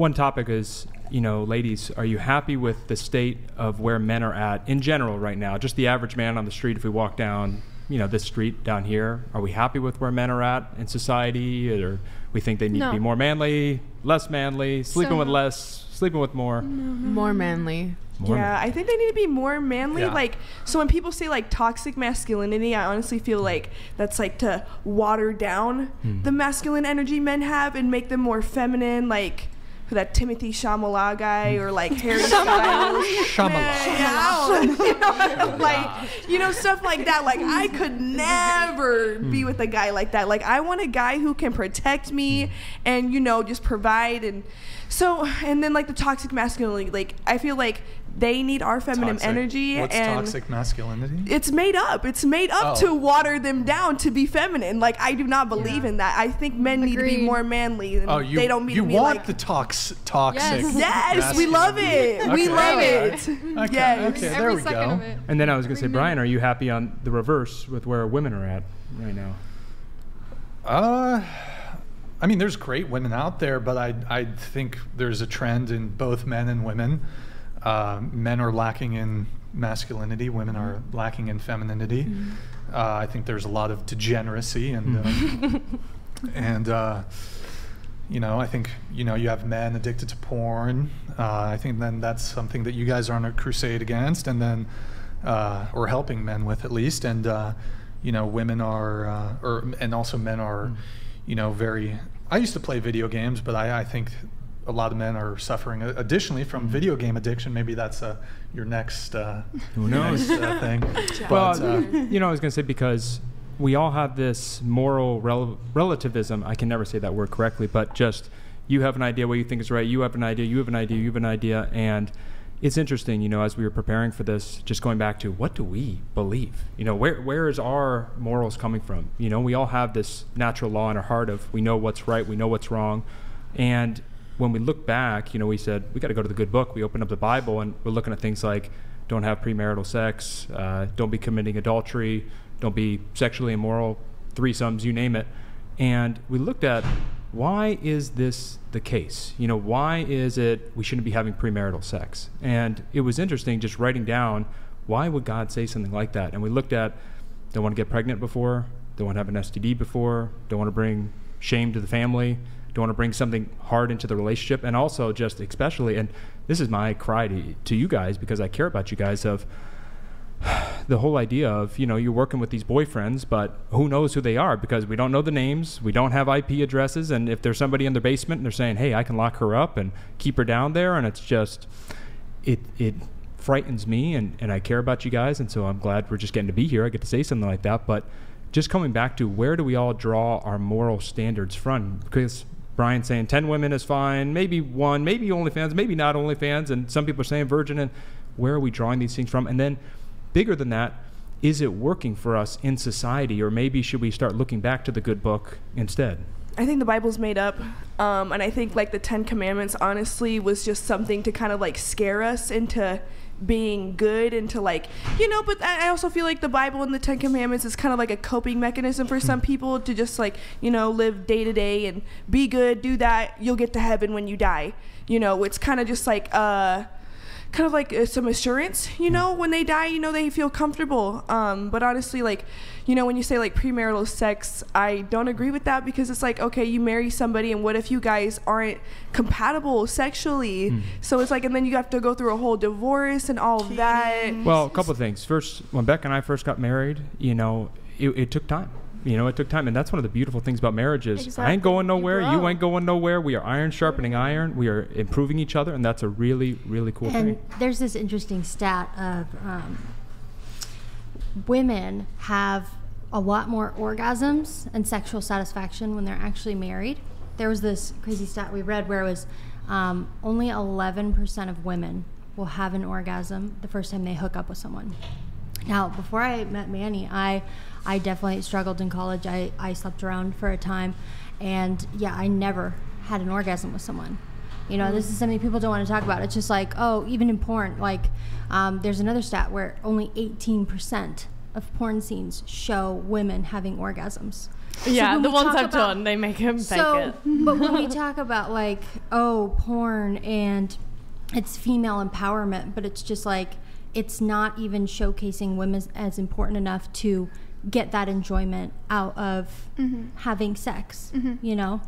one topic is, you know, ladies, are you happy with the state of where men are at in general right now? Just the average man on the street, if we walk down, you know, this street down here, are we happy with where men are at in society? Or we think they need to be more manly, less manly, sleeping with less, sleeping with more? More manly. I think they need to be more manly. Yeah. Like, so when people say like toxic masculinity, I honestly feel like that's like to water down the masculine energy men have and make them more feminine, like that Timothy Chalamet guy or like Harry Styles. Like, you know, stuff like that. Like, I could never be with a guy like that. Like, I want a guy who can protect me and, you know, just provide. And so, and then like the toxic masculinity, like I feel like they need our feminine energy. What's and toxic masculinity? it's made up to water them down to be feminine. Like, I do not believe in that. I think men need to be more manly, and they don't mean to be want like the toxic yes, we love it. We love it. Okay, Yes. okay, there we go. And then I was going to say, Brian, are you happy on the reverse with where women are at right now? I mean, there's great women out there, but I think there's a trend in both men and women. Men are lacking in masculinity. Women are lacking in femininity. I think there's a lot of degeneracy and you know, I think, you know, you have men addicted to porn. I think then that's something that you guys are on a crusade against, and then or helping men with at least. And you know, women are and also men are, you know, very. I used to play video games, but I think a lot of men are suffering additionally from video game addiction. Maybe that's your next Who knows? thing. Well, you know, I was going to say, because we all have this moral relativism. I can never say that word correctly, but just you have an idea what you think is right. You have an idea. You have an idea. You have an idea. And it's interesting, you know, as we were preparing for this, just going back to what do we believe? You know, where is our morals coming from? You know, we all have this natural law in our heart of we know what's right, we know what's wrong. And when we look back, you know, we said, we got to go to the good book. We open up the Bible and we're looking at things like don't have premarital sex, don't be committing adultery, don't be sexually immoral, threesomes, you name it. And we looked at, why is this the case? You know, why is it we shouldn't be having premarital sex? And it was interesting just writing down, why would God say something like that? And we looked at, don't want to get pregnant before, don't want to have an STD before, don't want to bring shame to the family, don't want to bring something hard into the relationship. And also just especially, and this is my cry to you guys, because I care about you guys, of the whole idea of, you know, you're working with these boyfriends, but who knows who they are, because we don't know the names, we don't have IP addresses, and if there's somebody in their basement and they're saying, hey, I can lock her up and keep her down there, and it's just, it frightens me, and I care about you guys, and so I'm glad we're just getting to be here. I get to say something like that. But just coming back to, where do we all draw our moral standards from? Because Brian's saying 10 women is fine, maybe one, maybe OnlyFans, maybe not OnlyFans, and some people are saying virgin, and where are we drawing these things from? And then bigger than that, is it working for us in society, or maybe should we start looking back to the good book instead? I think the Bible's made up, and I think like the 10 Commandments honestly was just something to kind of like scare us into being good, into like, you know, but I also feel like the Bible and the 10 Commandments is kind of like a coping mechanism for some people to just like, you know, live day to day and be good, do that, you'll get to heaven when you die. You know, it's kind of just like some assurance, you know, when they die, you know, they feel comfortable. But honestly, like, you know, when you say like premarital sex, I don't agree with that, because it's like, okay, you marry somebody, and what if you guys aren't compatible sexually? So it's like, and then you have to go through a whole divorce and all of that. Well, a couple of things. First, when Beck and I first got married, you know, it took time. You know, it took time, and that's one of the beautiful things about marriage is Exactly. I ain't going nowhere, you ain't going nowhere. We are iron sharpening iron. We are improving each other, and that's a really, really cool And thing. there's this interesting stat of women have a lot more orgasms and sexual satisfaction when they're actually married. There was this crazy stat we read where it was only 11% of women will have an orgasm the first time they hook up with someone. Now, before I met Manny, I definitely struggled in college. I slept around for a time, and yeah, I never had an orgasm with someone. You know, this is something people don't want to talk about. It's just like, oh, even in porn, like there's another stat where only 18% of porn scenes show women having orgasms. Yeah, when the we ones talk I've about- done, they make him fake So, it. but when we talk about like, oh, porn and it's female empowerment, but it's just like, it's not even showcasing women as important enough to get that enjoyment out of having sex, you know?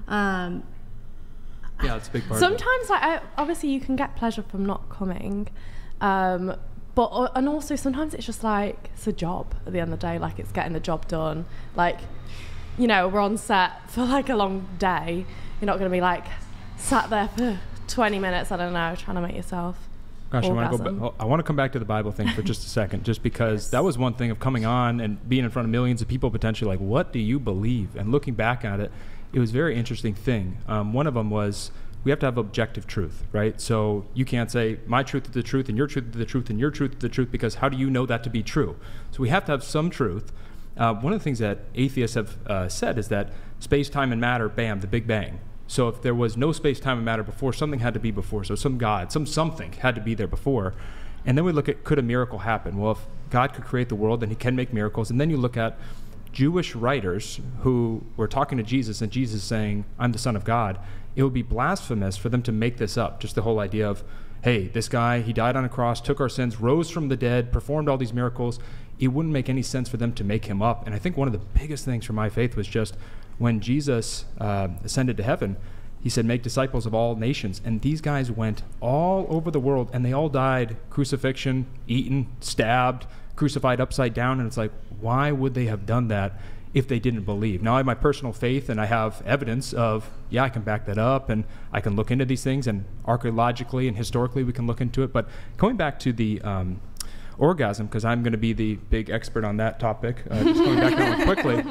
Yeah, it's a big part. Sometimes, like, obviously, you can get pleasure from not coming, and also sometimes it's just like it's a job at the end of the day. Like, it's getting the job done. Like, you know, we're on set for like a long day. You're not going to be like sat there for 20 minutes. I don't know, trying to make yourself. Gosh, I orgasm. want to come back to the Bible thing for just a second, just because that was one thing of coming on and being in front of millions of people potentially like, what do you believe? And looking back at it, it was a very interesting thing. One of them was we have to have objective truth, right? So you can't say my truth is the truth and your truth is the truth and your truth is the truth, because how do you know that to be true? So we have to have some truth. One of the things that atheists have said is that space, time, and matter, bam, the Big Bang. So if there was no space, time, and matter before, something had to be before. So some God, something had to be there before. And then we look at, could a miracle happen? Well, if God could create the world, then he can make miracles. And then you look at Jewish writers who were talking to Jesus and Jesus saying, I'm the Son of God. It would be blasphemous for them to make this up. Just the whole idea of, hey, this guy, he died on a cross, took our sins, rose from the dead, performed all these miracles. It wouldn't make any sense for them to make him up. And I think one of the biggest things for my faith was just when Jesus ascended to heaven, he said, make disciples of all nations. And these guys went all over the world, and they all died crucifixion, eaten, stabbed, crucified upside down. And it's like, why would they have done that if they didn't believe? Now I have my personal faith, and I have evidence of, yeah, I can back that up, and I can look into these things, and archaeologically and historically we can look into it. But going back to the orgasm, because I'm going to be the big expert on that topic, just going back on it quickly.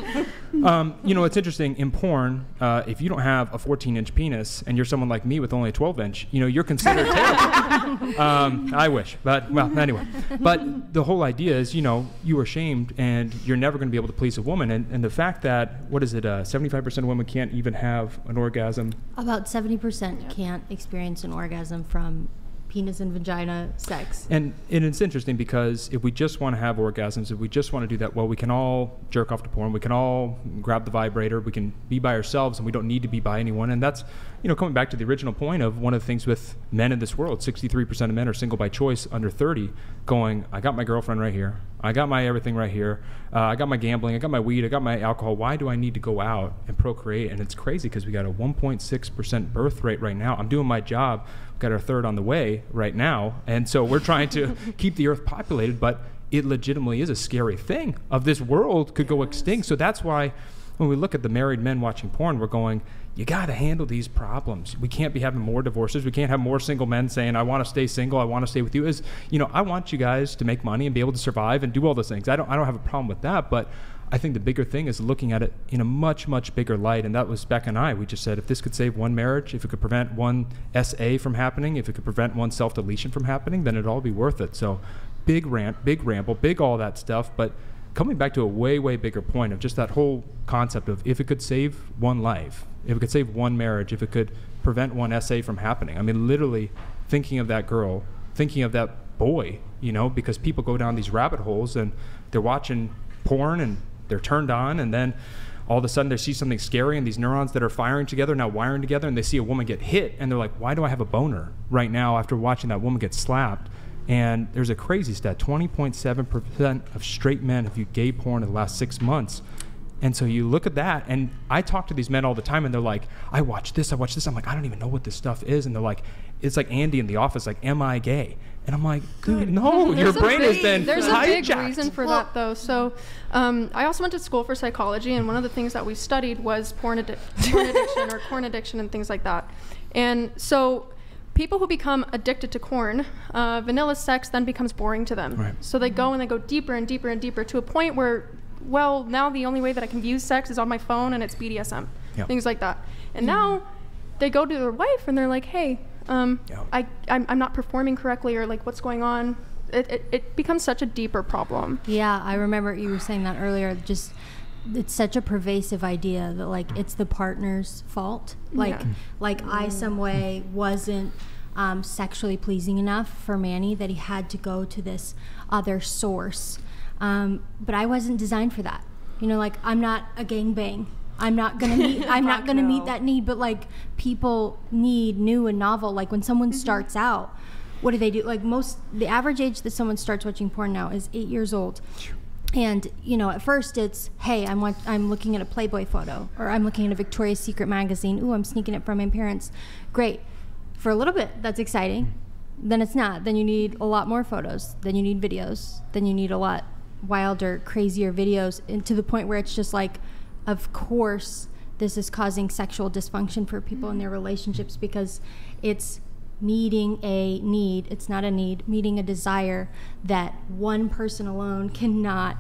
You know, it's interesting, in porn, if you don't have a 14-inch penis and you're someone like me with only a 12-inch, you know, you're considered terrible. I wish, but, well, anyway. But the whole idea is, you know, you are shamed and you're never going to be able to please a woman. And the fact that, what is it, 75% of women can't even have an orgasm? About 70% can't experience an orgasm from penis and vagina sex. And it's interesting because if we just want to have orgasms, if we just want to do that, well, we can all jerk off to porn, we can all grab the vibrator, we can be by ourselves, and we don't need to be by anyone. And that's, you know, coming back to the original point of one of the things with men in this world, 63% of men are single by choice under 30, going, I got my girlfriend right here, I got my everything right here, I got my gambling, I got my weed, I got my alcohol, why do I need to go out and procreate? And it's crazy because we got a 1.6% birth rate right now. I'm doing my job, got our third on the way right now, and so we're trying to keep the earth populated, but it legitimately is a scary thing of this world could go extinct. So that's why when we look at the married men watching porn, we're going, you got to handle these problems. We can't be having more divorces. We can't have more single men saying, I want to stay single, I want to stay with you. Is, you know, I want you guys to make money and be able to survive and do all those things. I don't have a problem with that, but I think the bigger thing is looking at it in a much, much bigger light. And that was Becca and I. We just said, if this could save one marriage, if it could prevent one SA from happening, if it could prevent one self-deletion from happening, then it'd all be worth it. So big rant, big ramble, big all that stuff. But coming back to a way, way bigger point of just that whole concept of if it could save one life, if it could save one marriage, if it could prevent one SA from happening. I mean, literally thinking of that girl, thinking of that boy, you know, because people go down these rabbit holes and they're watching porn and they're turned on, and then all of a sudden they see something scary and these neurons that are firing together, now wiring together, and they see a woman get hit and they're like, why do I have a boner right now after watching that woman get slapped? And there's a crazy stat, 20.7% of straight men have viewed gay porn in the last 6 months. And so you look at that, and I talk to these men all the time, and they're like, I watch this. I'm like, I don't even know what this stuff is. And they're like, it's like Andy in The Office, like, am I gay? And I'm like, dude, no, your brain has been There's hijacked. a big reason for that, though. So I also went to school for psychology, and one of the things that we studied was porn addiction or corn addiction and things like that. And so people who become addicted to corn, vanilla sex then becomes boring to them. Right. So they go and they go deeper and deeper and deeper to a point where, well, now the only way that I can view sex is on my phone, and it's BDSM, things like that. And now they go to their wife and they're like, hey, I'm not performing correctly, or like, what's going on? It becomes such a deeper problem. Yeah, I remember you were saying that earlier. Just, it's such a pervasive idea that like it's the partner's fault. Like I some way wasn't sexually pleasing enough for Manny that he had to go to this other source. But I wasn't designed for that. You know, like, I'm not a gangbang. I'm not gonna meet. I'm not gonna meet that need. But like, people need new and novel. Like, when someone starts out, what do they do? Like, the average age that someone starts watching porn now is 8 years old. And you know, at first it's, hey, I'm looking at a Playboy photo, or I'm looking at a Victoria's Secret magazine. Ooh, I'm sneaking it from my parents. Great, for a little bit, that's exciting. Then it's not. Then you need a lot more photos. Then you need videos. Then you need a lot wilder, crazier videos, and to the point where it's just like, of course, this is causing sexual dysfunction for people in their relationships, because it's meeting a need. It's not a need, meeting a desire that one person alone cannot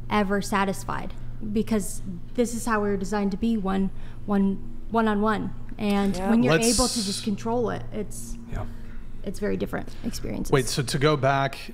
ever satisfy, because this is how we were designed to be, one-on-one. And when you're able to just control it, it's very different experiences. Wait, so to go back